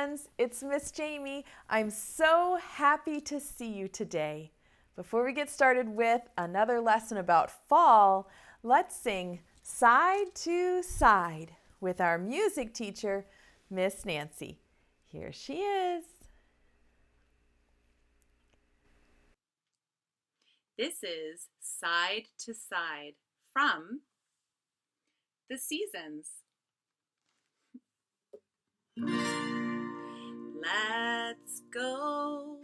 friends, it's Miss Jamie. I'm so happy to see you today. Before we get started with another lesson about fall, let's sing Side to Side with our music teacher, Miss Nancy. Here she is. This is Side to Side from The Seasons. Let's go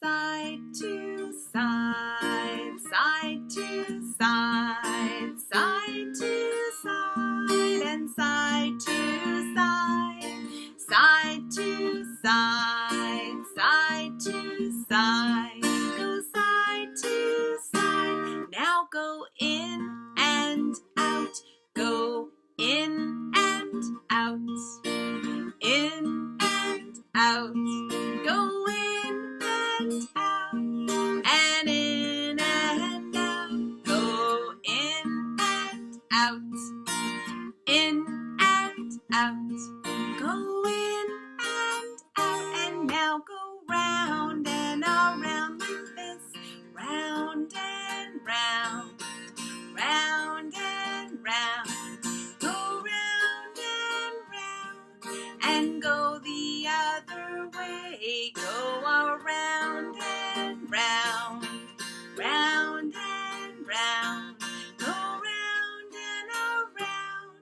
side to side, side to side, side to side, and side to side, side to side, side to side. Go side to side. Now go in and out. Go in and out. In and out. Go in and out. And in and out. Go in and out. In and out. Go in and out. And now go round and around like this. Round and round. Round and round. Go round and round. And go the other way. Go around and round. Round and round. Go round and around.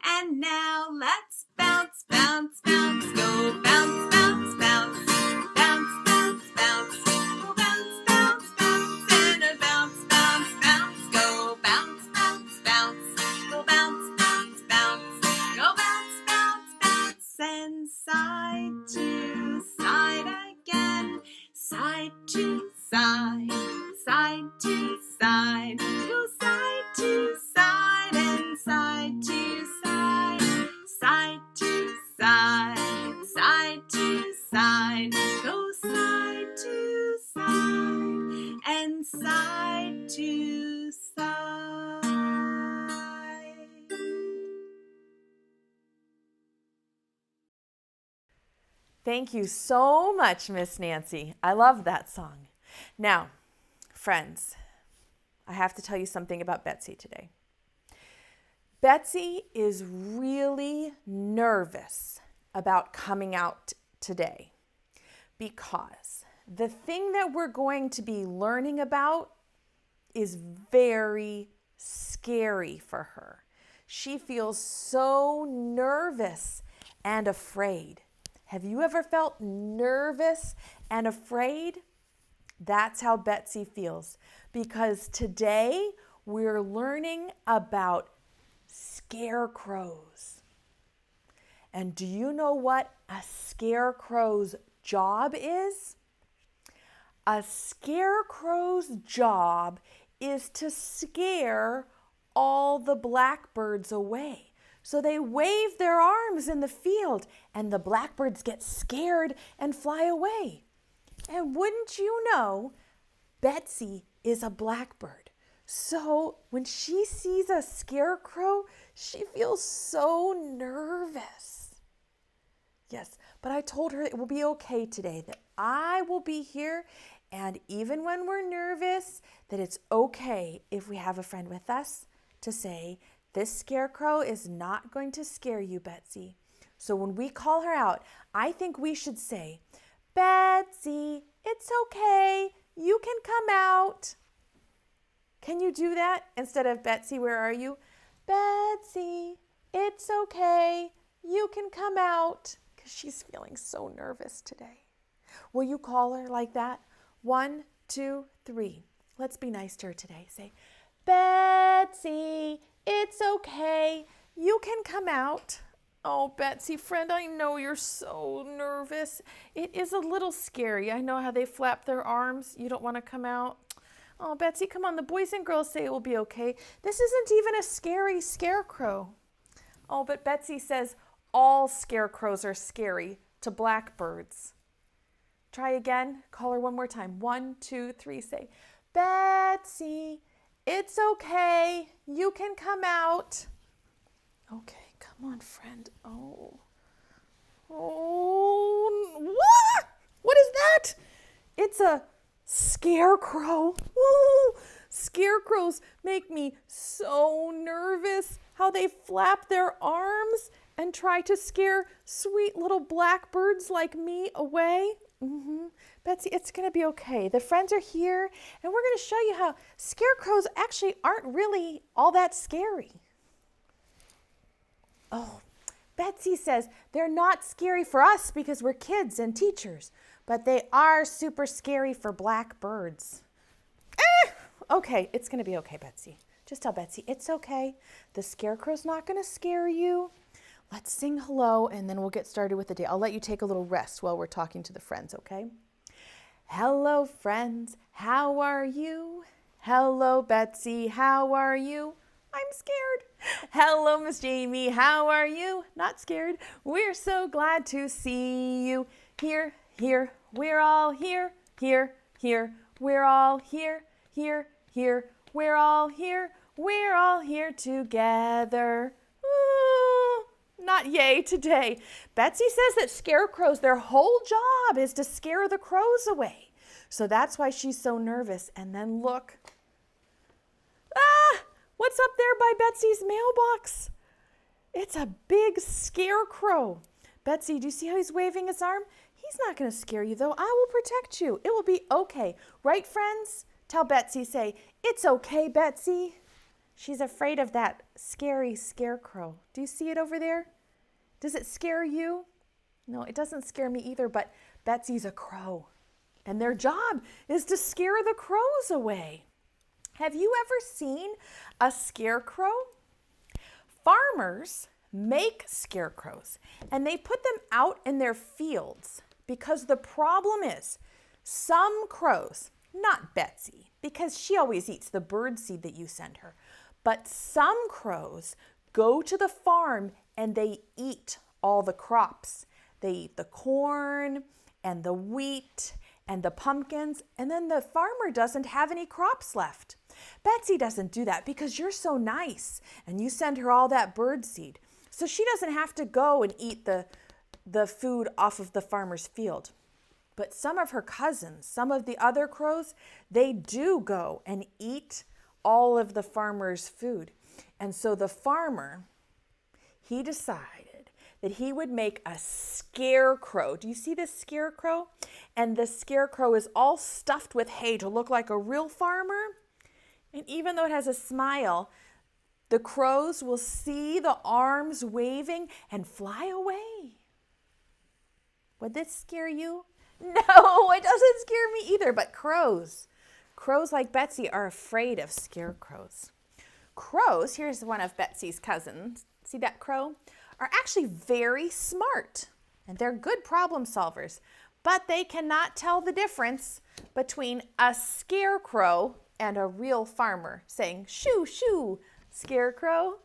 And now let's bounce, bounce, bounce. Go bounce, bounce, bounce. Bounce, bounce, bounce. Go bounce, bounce, bounce. And a bounce, bounce, bounce. Go bounce, bounce, bounce. Go bounce, bounce, bounce. Go bounce, bounce, bounce. And side to side again. Side to side. Side to side. Go side to side and side to side. Side to side. Side to side. Go side to side and side to side. Thank you so much, Miss Nancy. I love that song. Now, friends, I have to tell you something about Betsy today. Betsy is really nervous about coming out today because the thing that we're going to be learning about is very scary for her. She feels so nervous and afraid. Have you ever felt nervous and afraid? That's how Betsy feels, because today we're learning about scarecrows. And do you know what a scarecrow's job is? A scarecrow's job is to scare all the blackbirds away. So they wave their arms in the field and the blackbirds get scared and fly away. And wouldn't you know, Betsy is a blackbird. So when she sees a scarecrow, she feels so nervous. Yes, but I told her it will be okay today, that I will be here, and even when we're nervous, that it's okay if we have a friend with us to say, this scarecrow is not going to scare you, Betsy. So when we call her out, I think we should say, Betsy, it's okay. You can come out. Can you do that instead of Betsy, where are you? Betsy, it's okay. You can come out. Because she's feeling so nervous today. Will you call her like that? 1, 2, 3. Let's be nice to her today. Say, Betsy, it's okay. You can come out. Oh, Betsy, friend, I know you're so nervous. It is a little scary. I know how they flap their arms. You don't want to come out. Oh, Betsy, come on. The boys and girls say it will be okay. This isn't even a scary scarecrow. Oh, but Betsy says all scarecrows are scary to blackbirds. Try again. Call her one more time. 1, 2, 3. Say, Betsy, it's okay. You can come out. Okay, come on, friend. Oh, Oh, what is that? It's a scarecrow. Ooh, scarecrows make me so nervous. How they flap their arms and try to scare sweet little blackbirds like me away. Betsy, it's going to be okay. The friends are here, and we're going to show you how scarecrows actually aren't really all that scary. Oh, Betsy says they're not scary for us because we're kids and teachers, but they are super scary for blackbirds. Okay, it's going to be okay, Betsy. Just tell Betsy, it's okay. The scarecrow's not going to scare you. Let's sing hello, and then we'll get started with the day. I'll let you take a little rest while we're talking to the friends, okay? Hello, friends. How are you? Hello, Betsy. How are you? I'm scared. Hello, Miss Jamie. How are you? Not scared. We're so glad to see you. Here, here. We're all here. Here, here. We're all here. Here, here. We're all here. We're all here together. Ooh, not yay today. Betsy says that scarecrows, their whole job is to scare the crows away. So that's why she's so nervous. And then look. What's up there by Betsy's mailbox? It's a big scarecrow. Betsy, do you see how he's waving his arm? He's not going to scare you, though. I will protect you. It will be okay. Right, friends? Tell Betsy, say, it's okay, Betsy. She's afraid of that scary scarecrow. Do you see it over there? Does it scare you? No, it doesn't scare me either, but Betsy's a crow. And their job is to scare the crows away. Have you ever seen a scarecrow? Farmers make scarecrows and they put them out in their fields because the problem is some crows, not Betsy, because she always eats the bird seed that you send her, but some crows go to the farm and they eat all the crops. They eat the corn and the wheat and the pumpkins, and then the farmer doesn't have any crops left. Betsy doesn't do that because you're so nice and you send her all that bird seed. So she doesn't have to go and eat the food off of the farmer's field. But some of her cousins, some of the other crows, they do go and eat all of the farmer's food. And so the farmer, he decided that he would make a scarecrow. Do you see this scarecrow? And the scarecrow is all stuffed with hay to look like a real farmer. And even though it has a smile, the crows will see the arms waving and fly away. Would this scare you? No, it doesn't scare me either, but crows like Betsy are afraid of scarecrows. Crows, here's one of Betsy's cousins. See that crow? Are actually very smart, and they're good problem solvers, but they cannot tell the difference between a scarecrow and a real farmer saying, shoo, shoo, scarecrow.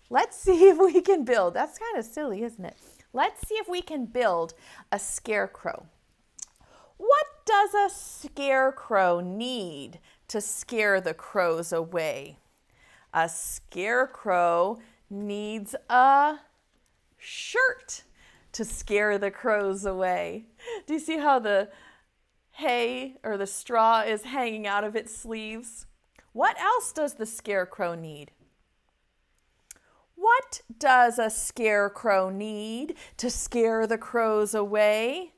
Let's see if we can build. That's kind of silly, isn't it? Let's see if we can build a scarecrow. What does a scarecrow need to scare the crows away? A scarecrow needs a shirt to scare the crows away. Do you see how the hay or the straw is hanging out of its sleeves? What else does the scarecrow need? What does a scarecrow need to scare the crows away?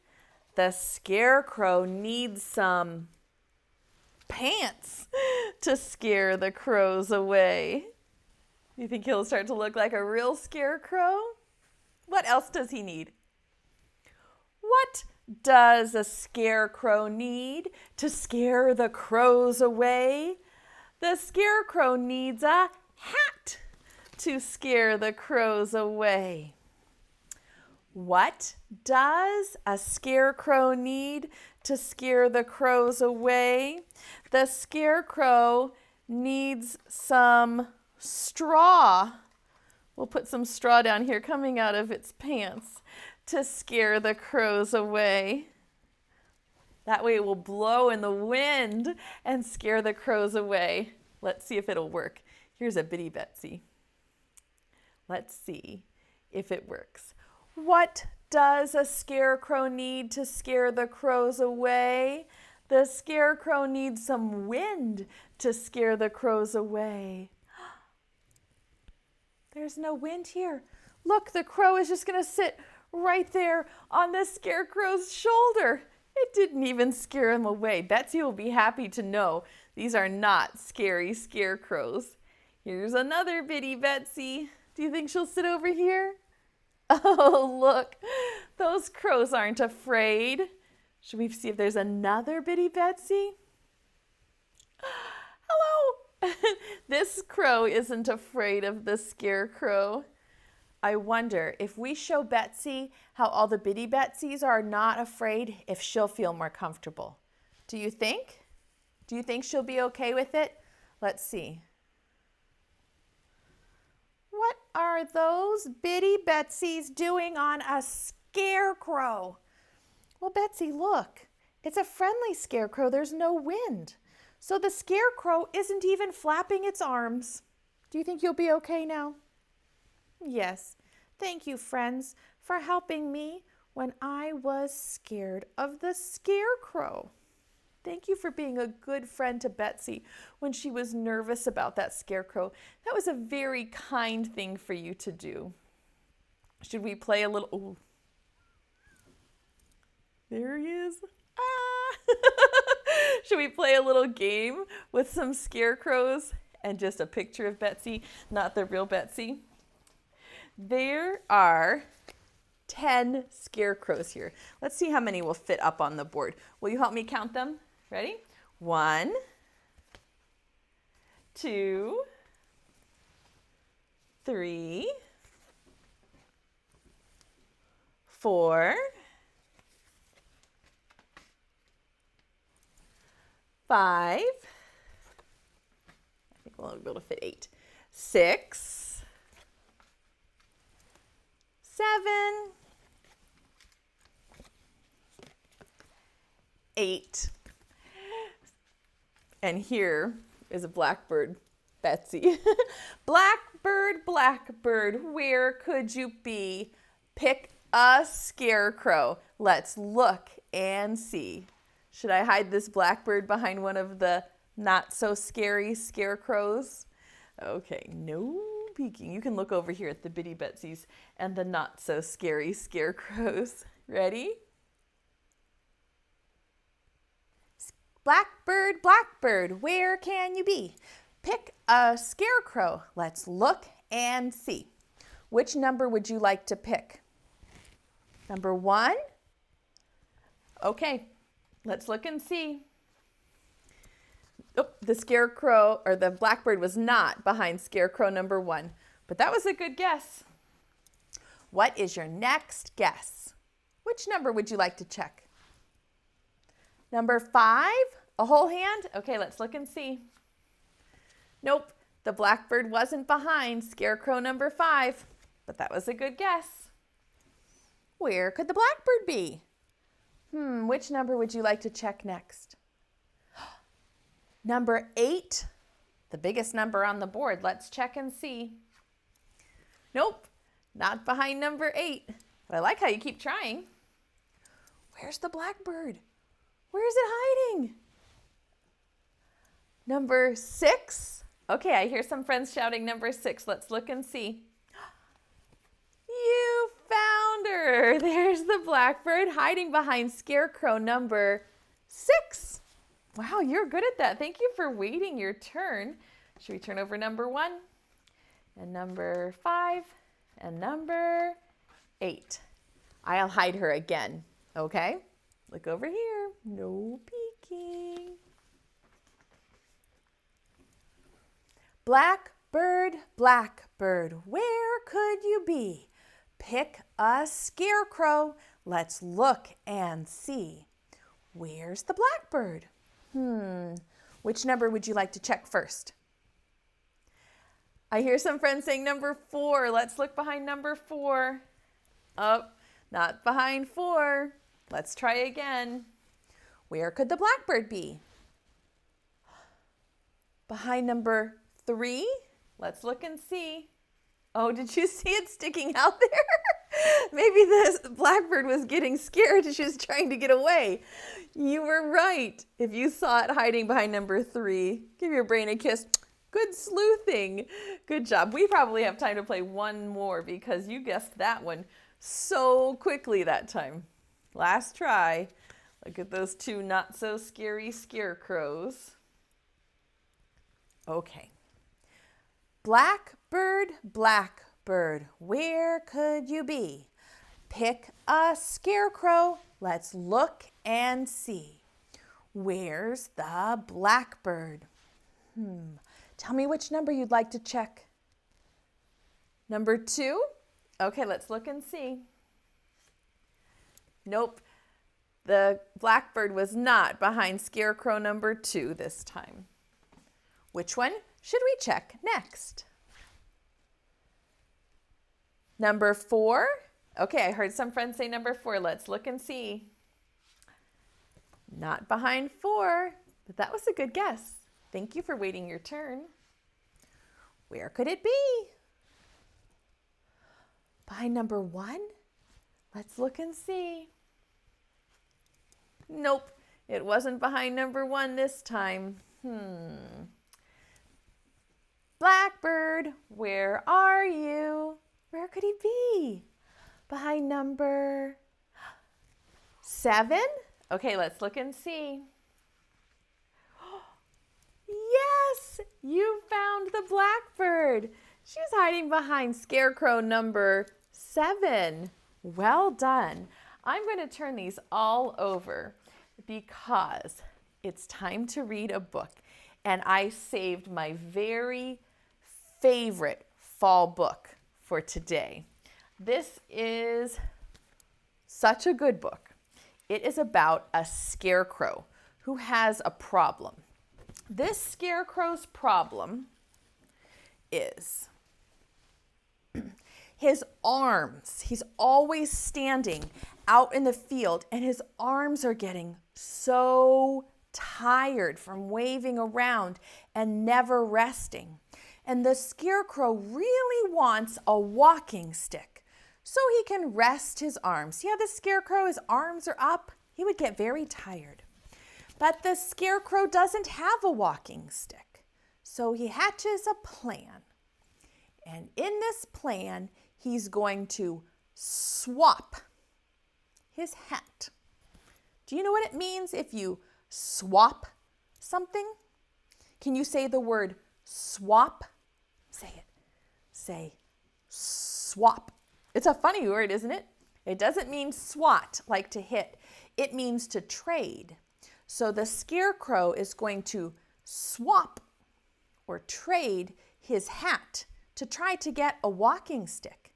The scarecrow needs some pants to scare the crows away. You think he'll start to look like a real scarecrow? What else does he need? What does a scarecrow need to scare the crows away? The scarecrow needs a hat to scare the crows away. What does a scarecrow need to scare the crows away? The scarecrow needs some straw. We'll put some straw down here coming out of its pants to scare the crows away. That way it will blow in the wind and scare the crows away. Let's see if it'll work. Here's a bitty Betsy. Let's see if it works. What does a scarecrow need to scare the crows away? The scarecrow needs some wind to scare the crows away. There's no wind here. Look, the crow is just going to sit right there on the scarecrow's shoulder. It didn't even scare him away. Betsy will be happy to know these are not scary scarecrows. Here's another bitty Betsy. Do you think she'll sit over here? Oh, look, those crows aren't afraid. Should we see if there's another bitty Betsy? Hello. This crow isn't afraid of the scarecrow. I wonder if we show Betsy how all the bitty Betsies are not afraid, if she'll feel more comfortable. Do you think? Do you think she'll be okay with it? Let's see. What are those bitty Betsies doing on a scarecrow? Well, Betsy, look. It's a friendly scarecrow. There's no wind. So the scarecrow isn't even flapping its arms. Do you think you'll be okay now? Yes. Thank you, friends, for helping me when I was scared of the scarecrow. Thank you for being a good friend to Betsy when she was nervous about that scarecrow. That was a very kind thing for you to do. Should we play a little... Ooh. There he is. Ah! Should we play a little game with some scarecrows and just a picture of Betsy, not the real Betsy? There are 10 scarecrows here. Let's see how many will fit up on the board. Will you help me count them? Ready? 1, 2, 3, 4, 5. I think we'll be able to fit 8. 6, 7, 8. And here is a blackbird, Betsy. Blackbird, blackbird, where could you be? Pick a scarecrow. Let's look and see. Should I hide this blackbird behind one of the not so scary scarecrows? Okay, no peeking. You can look over here at the bitty Betsies and the not so scary scarecrows. Ready? Blackbird, blackbird, where can you be? Pick a scarecrow. Let's look and see. Which number would you like to pick? Number 1? Okay, let's look and see. Oh, the scarecrow, or the blackbird was not behind scarecrow number 1, but that was a good guess. What is your next guess? Which number would you like to check? Number 5? A whole hand? Okay, let's look and see. Nope, the blackbird wasn't behind scarecrow number 5, but that was a good guess. Where could the blackbird be? Which number would you like to check next? Number 8, the biggest number on the board. Let's check and see. Nope, not behind number 8, but I like how you keep trying. Where's the blackbird? Where is it hiding? Number 6. Okay, I hear some friends shouting number 6. Let's look and see. You found her. There's the blackbird hiding behind scarecrow number 6. Wow, you're good at that. Thank you for waiting your turn. Should we turn over number 1 and number 5 and number 8? I'll hide her again, okay? Look over here. No peeking. Blackbird, blackbird, where could you be? Pick a scarecrow. Let's look and see. Where's the blackbird? Which number would you like to check first? I hear some friends saying number 4. Let's look behind number 4. Oh, not behind 4. Let's try again. Where could the blackbird be? Behind number 3? Let's look and see. Oh, did you see it sticking out there? Maybe this blackbird was getting scared and she was trying to get away. You were right. If you saw it hiding behind number 3, give your brain a kiss. Good sleuthing. Good job. We probably have time to play one more because you guessed that one so quickly that time. Last try. Look at those 2 not so scary scarecrows. Okay. Blackbird, blackbird, where could you be? Pick a scarecrow. Let's look and see. Where's the blackbird? Tell me which number you'd like to check. Number 2? Okay, let's look and see. Nope, the blackbird was not behind scarecrow number 2 this time. Which one should we check next? Number 4? Okay, I heard some friends say number 4. Let's look and see. Not behind 4, but that was a good guess. Thank you for waiting your turn. Where could it be? Behind number 1? Let's look and see. Nope, it wasn't behind number 1 this time. Blackbird, where are you? Where could he be? Behind number 7? Okay, let's look and see. Yes, you found the blackbird. She was hiding behind scarecrow number 7. Well done. I'm going to turn these all over because it's time to read a book. And I saved my very favorite fall book for today. This is such a good book. It is about a scarecrow who has a problem. This scarecrow's problem is his arms. He's always standing out in the field and his arms are getting so tired from waving around and never resting. And the scarecrow really wants a walking stick so he can rest his arms. See how the scarecrow, his arms are up? He would get very tired. But the scarecrow doesn't have a walking stick. So he hatches a plan. And in this plan, he's going to swap his hat. Do you know what it means if you swap something? Can you say the word swap? Say it. Say swap. It's a funny word, isn't it? It doesn't mean swat, like to hit. It means to trade. So the scarecrow is going to swap or trade his hat to try to get a walking stick.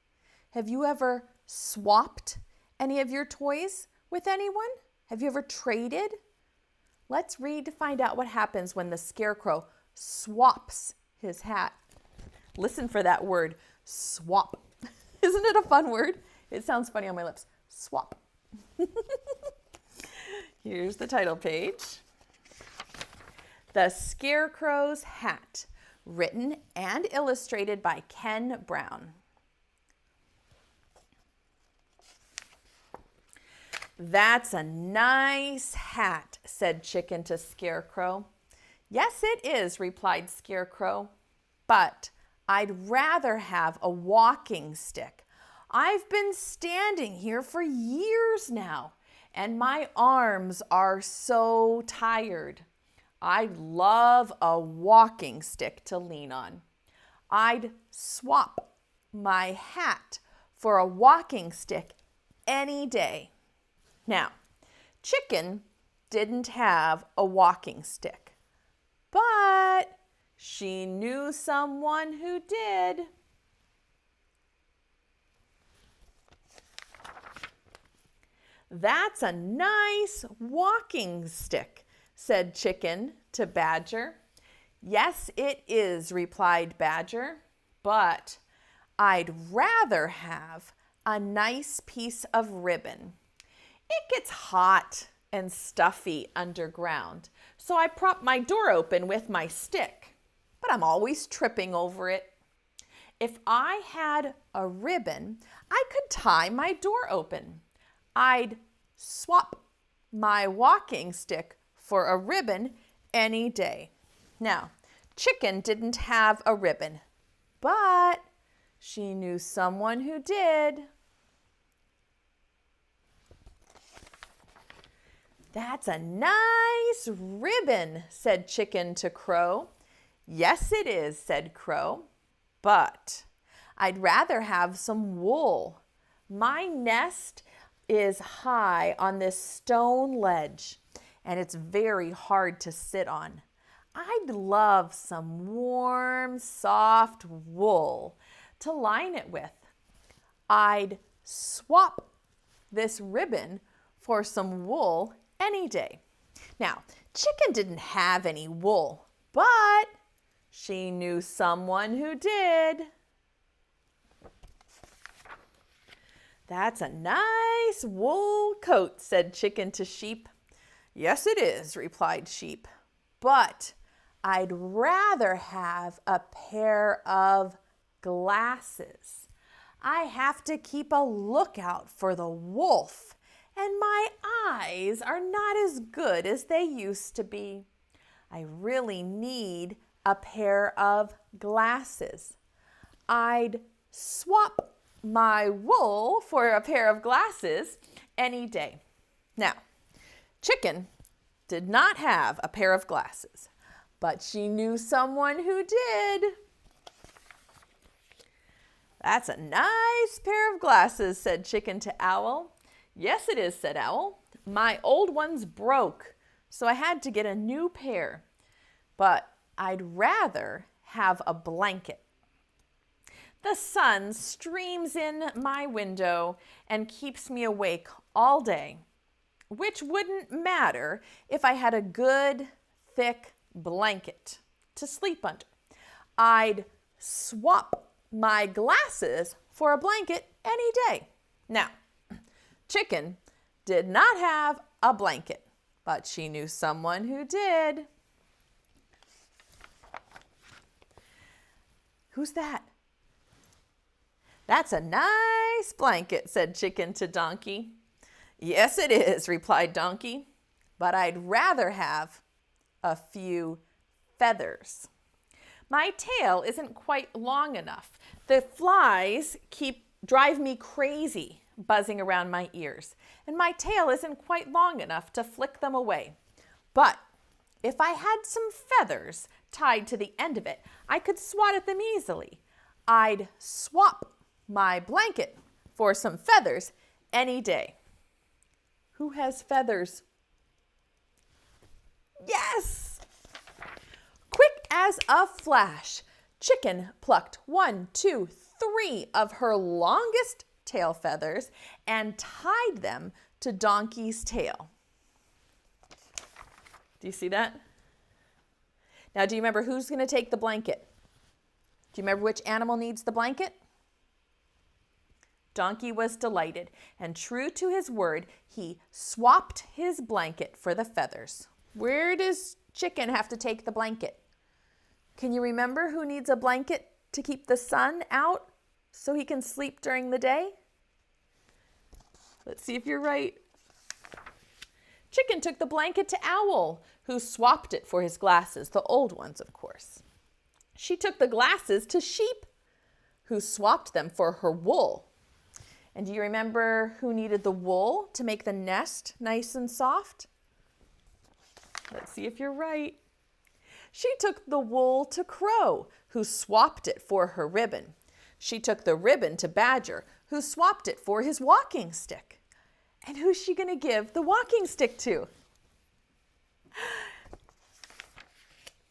Have you ever swapped any of your toys with anyone? Have you ever traded? Let's read to find out what happens when the scarecrow swaps his hat. Listen for that word, swap. Isn't it a fun word? It sounds funny on my lips. Swap. Here's the title page. The Scarecrow's Hat, written and illustrated by Ken Brown. That's a nice hat, said Chicken to Scarecrow. Yes, it is, replied Scarecrow, but I'd rather have a walking stick. I've been standing here for years now, and my arms are so tired. I'd love a walking stick to lean on. I'd swap my hat for a walking stick any day. Now, Chicken didn't have a walking stick, but she knew someone who did. That's a nice walking stick, said Chicken to Badger. Yes, it is, replied Badger, but I'd rather have a nice piece of ribbon. It gets hot and stuffy underground, so I prop my door open with my stick, but I'm always tripping over it. If I had a ribbon, I could tie my door open. I'd swap my walking stick for a ribbon any day. Now, Chicken didn't have a ribbon, but she knew someone who did. "That's a nice ribbon," said Chicken to Crow. "Yes, it is," said Crow, "but I'd rather have some wool. My nest is high on this stone ledge, and it's very hard to sit on. I'd love some warm, soft wool to line it with. I'd swap this ribbon for some wool any day." Now, Chicken didn't have any wool, but she knew someone who did. "That's a nice wool coat," said Chicken to Sheep. "Yes, it is," replied Sheep, "but I'd rather have a pair of glasses. I have to keep a lookout for the wolf, and my eyes are not as good as they used to be. I really need a pair of glasses. I'd swap my wool for a pair of glasses any day." Now, Chicken did not have a pair of glasses, but she knew someone who did. "That's a nice pair of glasses," said Chicken to Owl. "Yes, it is," said Owl. "My old ones broke, so I had to get a new pair. But I'd rather have a blanket. The sun streams in my window and keeps me awake all day, which wouldn't matter if I had a good, thick blanket to sleep under. I'd swap my glasses for a blanket any day." Now, Chicken did not have a blanket, but she knew someone who did. "Who's that?" "That's a nice blanket," said Chicken to Donkey. "Yes, it is," replied Donkey, "but I'd rather have a few feathers. My tail isn't quite long enough. The flies drive me crazy, buzzing around my ears, and my tail isn't quite long enough to flick them away. But if I had some feathers tied to the end of it, I could swat at them easily. I'd swap my blanket for some feathers any day." Who has feathers? Yes! Quick as a flash, Chicken plucked 1, 2, 3 of her longest tail feathers and tied them to Donkey's tail. Do you see that? Now, do you remember who's going to take the blanket? Do you remember which animal needs the blanket? Donkey was delighted, and true to his word, he swapped his blanket for the feathers. Where does Chicken have to take the blanket? Can you remember who needs a blanket to keep the sun out so he can sleep during the day? Let's see if you're right. Chicken took the blanket to Owl, who swapped it for his glasses, the old ones, of course. She took the glasses to Sheep, who swapped them for her wool. And do you remember who needed the wool to make the nest nice and soft? Let's see if you're right. She took the wool to Crow, who swapped it for her ribbon. She took the ribbon to Badger, who swapped it for his walking stick. And who's she going to give the walking stick to?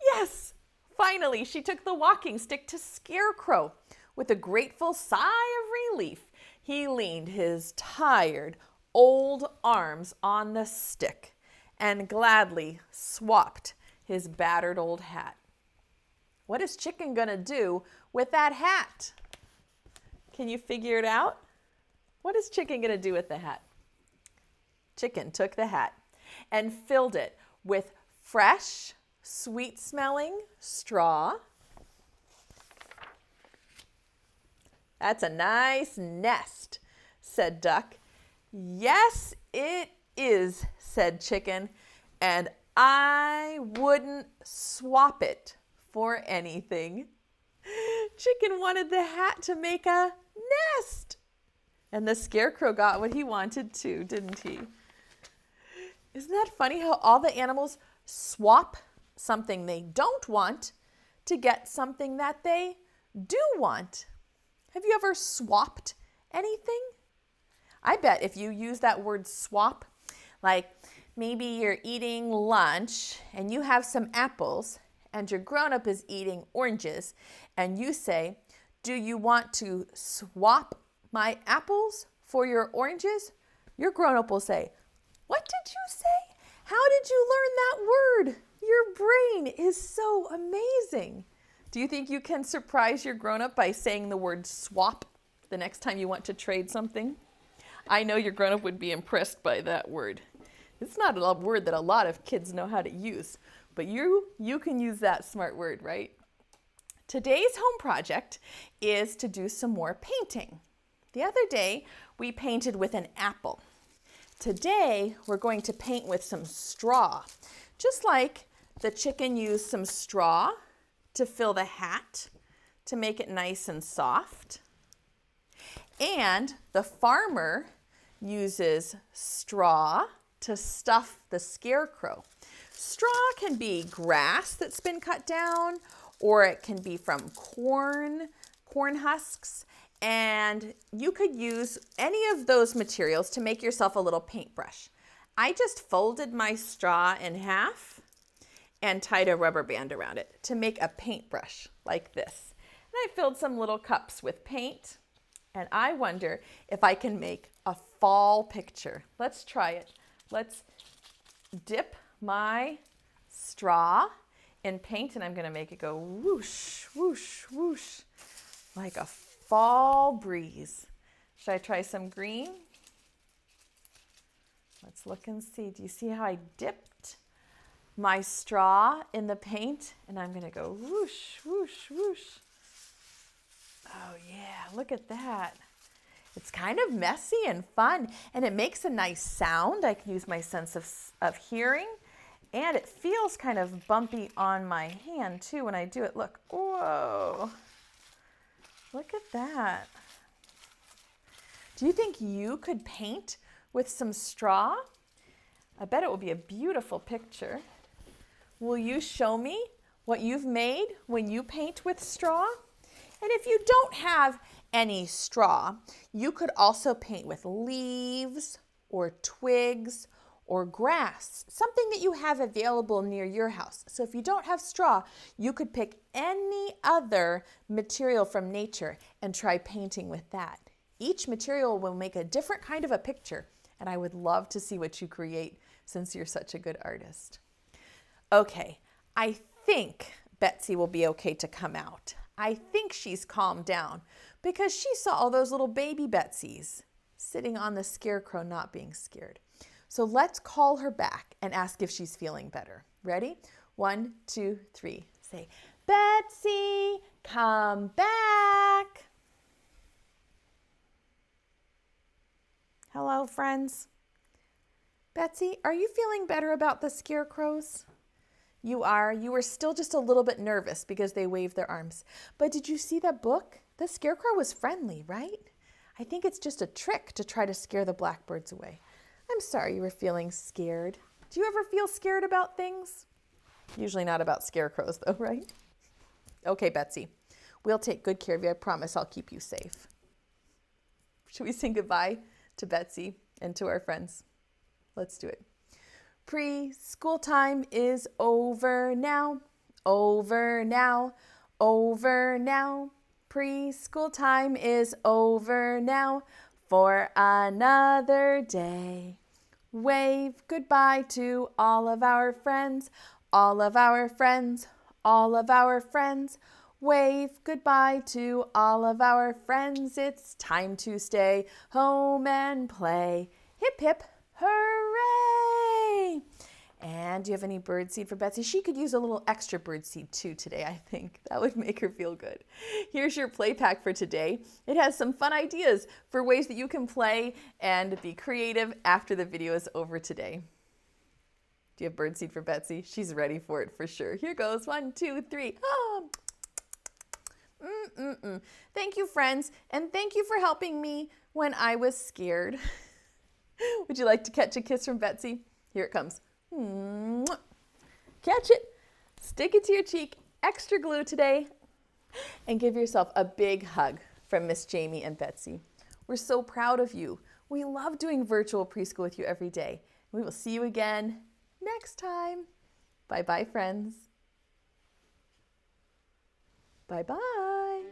Yes! Finally, she took the walking stick to Scarecrow. With a grateful sigh of relief, he leaned his tired old arms on the stick and gladly swapped his battered old hat. What is Chicken gonna do with that hat? Can you figure it out? What is Chicken gonna do with the hat? Chicken took the hat and filled it with fresh, sweet-smelling straw, That's a nice nest, said Duck. Yes, it is, said Chicken, and I wouldn't swap it for anything. Chicken wanted the hat to make a nest. And the Scarecrow got what he wanted too, didn't he? Isn't that funny how all the animals swap something they don't want to get something that they do want? Have you ever swapped anything? I bet if you use that word swap, like maybe you're eating lunch and you have some apples and your grown-up is eating oranges and you say, do you want to swap my apples for your oranges? Your grown-up will say, what did you say? How did you learn that word? Your brain is so amazing. Do you think you can surprise your grown-up by saying the word swap the next time you want to trade something? I know your grown-up would be impressed by that word. It's not a word that a lot of kids know how to use, but you can use that smart word, right? Today's home project is to do some more painting. The other day, we painted with an apple. Today, we're going to paint with some straw. Just like the chicken used some straw to fill the hat to make it nice and soft. And the farmer uses straw to stuff the scarecrow. Straw can be grass that's been cut down, or it can be from corn husks. And you could use any of those materials to make yourself a little paintbrush. I just folded my straw in half and tied a rubber band around it to make a paintbrush like this. And I filled some little cups with paint, and I wonder if I can make a fall picture. Let's try it. Let's dip my straw in paint, and I'm going to make it go whoosh, whoosh, whoosh, like a fall breeze. Should I try some green? Let's look and see. Do you see how I dipped my straw in the paint? And I'm going to go whoosh, whoosh, whoosh. Oh yeah, look at that. It's kind of messy and fun, and it makes a nice sound. I can use my sense of hearing, and it feels kind of bumpy on my hand too when I do it. Look, whoa. Look at that. Do you think you could paint with some straw? I bet it will be a beautiful picture. Will you show me what you've made when you paint with straw? And if you don't have any straw, you could also paint with leaves or twigs or grass, something that you have available near your house. So if you don't have straw, you could pick any other material from nature and try painting with that. Each material will make a different kind of a picture, and I would love to see what you create since you're such a good artist. Okay, I think Betsy will be okay to come out. I think she's calmed down because she saw all those little baby Betsies sitting on the scarecrow not being scared. So let's call her back and ask if she's feeling better. Ready? 1, 2, 3. Say, Betsy, come back. Hello, friends. Betsy, are you feeling better about the scarecrows? You are. You were still just a little bit nervous because they waved their arms. But did you see that book? The scarecrow was friendly, right? I think it's just a trick to try to scare the blackbirds away. I'm sorry you were feeling scared. Do you ever feel scared about things? Usually not about scarecrows though, right? Okay, Betsy, we'll take good care of you. I promise I'll keep you safe. Should we sing goodbye to Betsy and to our friends? Let's do it. Preschool time is over now, over now, over now. Preschool time is over now for another day. Wave goodbye to all of our friends, all of our friends, all of our friends. Wave goodbye to all of our friends. It's time to stay home and play. Hip, hip, hooray! And do you have any birdseed for Betsy? She could use a little extra birdseed too today, I think. That would make her feel good. Here's your play pack for today. It has some fun ideas for ways that you can play and be creative after the video is over today. Do you have birdseed for Betsy? She's ready for it for sure. Here goes. 1, 2, 3. Oh. Thank you, friends, and thank you for helping me when I was scared. Would you like to catch a kiss from Betsy? Here it comes. Catch it, stick it to your cheek, extra glue today, and give yourself a big hug from Miss Jamie and Betsy. We're so proud of you. We love doing virtual preschool with you every day. We will see you again next time. Bye-bye, friends. Bye-bye.